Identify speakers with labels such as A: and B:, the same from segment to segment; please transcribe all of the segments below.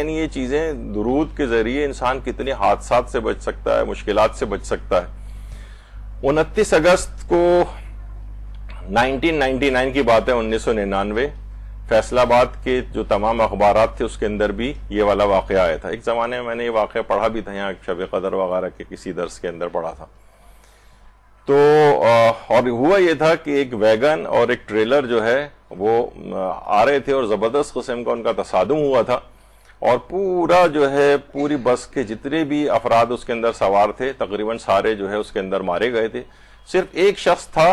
A: یعنی یہ چیزیں درود کے ذریعے انسان کتنے حادثات سے بچ سکتا ہے، مشکلات سے بچ سکتا ہے۔ 29 اگست کو 1999 کی بات ہے، 1999 فیصل آباد کے جو تمام اخبارات تھے اس کے اندر بھی یہ والا واقعہ آیا تھا۔ ایک زمانے میں میں نے یہ واقعہ پڑھا بھی تھا، یہاں شب قدر وغیرہ کے کسی درس کے اندر پڑھا تھا۔ تو اور ہوا یہ تھا کہ ایک ویگن اور ایک ٹریلر جو ہے وہ آ رہے تھے اور زبردست قسم کا ان کا تصادم ہوا تھا، اور پورا جو ہے پوری بس کے جتنے بھی افراد اس کے اندر سوار تھے تقریباً سارے جو ہے اس کے اندر مارے گئے تھے۔ صرف ایک شخص تھا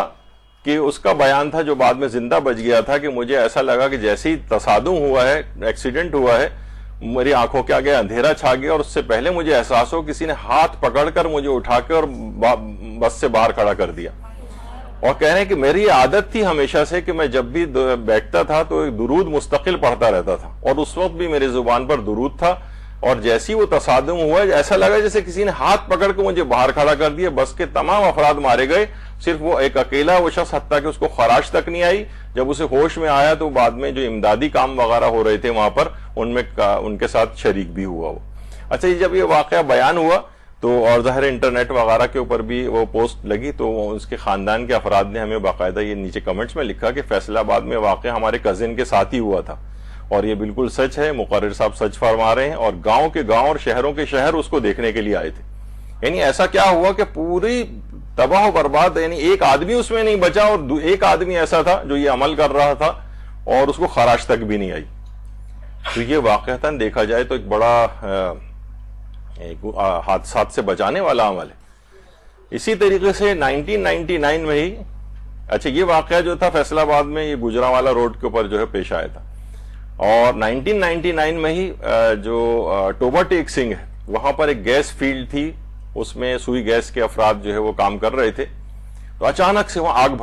A: کہ اس کا بیان تھا جو بعد میں زندہ بچ گیا تھا کہ مجھے ایسا لگا کہ جیسے ہی تصادم ہوا ہے، ایکسیڈنٹ ہوا ہے، میری آنکھوں کے آگے اندھیرا چھا گیا اور اس سے پہلے مجھے احساس ہو کسی نے ہاتھ پکڑ کر مجھے اٹھا کے اور بس سے باہر کھڑا کر دیا۔ اور کہہ رہے ہیں کہ میری یہ عادت تھی ہمیشہ سے کہ میں جب بھی بیٹھتا تھا تو ایک درود مستقل پڑھتا رہتا تھا، اور اس وقت بھی میری زبان پر درود تھا، اور جیسی وہ تصادم ہوا ایسا لگا جیسے کسی نے ہاتھ پکڑ کے مجھے باہر کھڑا کر دیا۔ بس کے تمام افراد مارے گئے، صرف وہ ایک اکیلا وہ شخص، حتیٰ کہ اس کو خراش تک نہیں آئی۔ جب اسے ہوش میں آیا تو بعد میں جو امدادی کام وغیرہ ہو رہے تھے وہاں پر ان کے ساتھ شریک بھی ہوا وہ۔ اچھا جب یہ واقعہ بیان ہوا تو اور ظاہر انٹرنیٹ وغیرہ کے اوپر بھی وہ پوسٹ لگی، تو اس کے خاندان کے افراد نے ہمیں باقاعدہ یہ نیچے کمنٹس میں لکھا کہ فیصل آباد میں واقعہ ہمارے کزن کے ساتھ ہی ہوا تھا، اور یہ بالکل سچ ہے، مقرر صاحب سچ فرما رہے ہیں، اور گاؤں کے گاؤں اور شہروں کے شہر اس کو دیکھنے کے لیے آئے تھے۔ یعنی ایسا کیا ہوا کہ پوری تباہ و برباد، یعنی ایک آدمی اس میں نہیں بچا، اور ایک آدمی ایسا تھا جو یہ عمل کر رہا تھا اور اس کو خراش تک بھی نہیں آئی۔ تو یہ واقعتاً دیکھا جائے تو ایک بڑا حادثات سے بچانے والا عمل ہے۔ اسی طریقے سے 1999 میں ہی، اچھا یہ واقعہ جو تھا فیصل آباد میں یہ گجرانوالا روڈ کے اوپر جو ہے پیش آیا تھا، اور 1999 میں ہی جو ٹوبا ٹیک سنگھ ہے وہاں پر ایک گیس فیلڈ تھی، اس میں سوئی گیس کے افراد جو ہے وہ کام کر رہے تھے، تو اچانک سے وہاں آگ